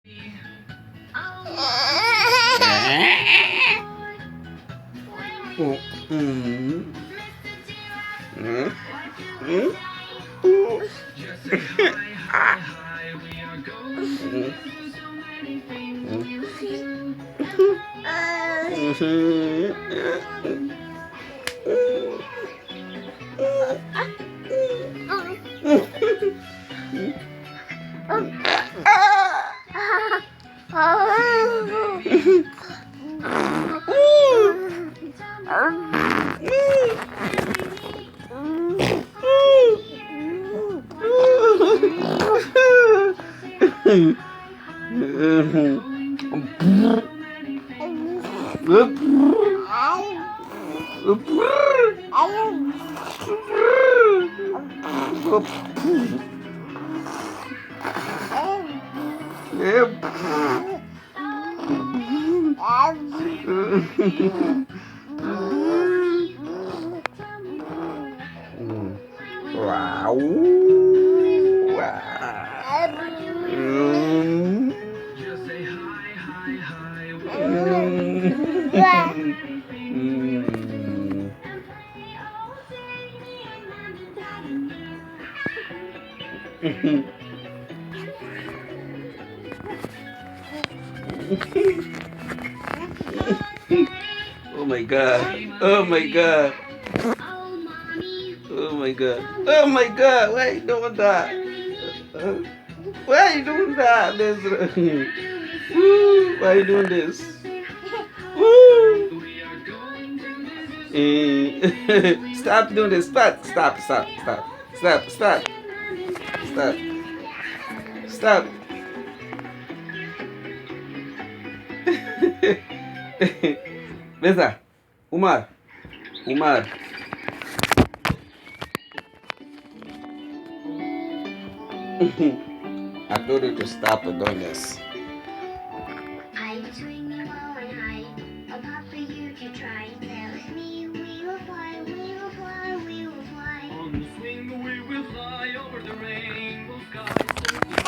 Wow. Oh my god. Oh my god. Oh my god. Oh my god. Why are you doing that? Why are you doing that? Why are you doing this? Woo. Stop doing this. Stop. Stop. Stop. Stop. Stop. Stop. Stop. Stop. Bensalah. Oumar. Oumar. I told you to stop doing this.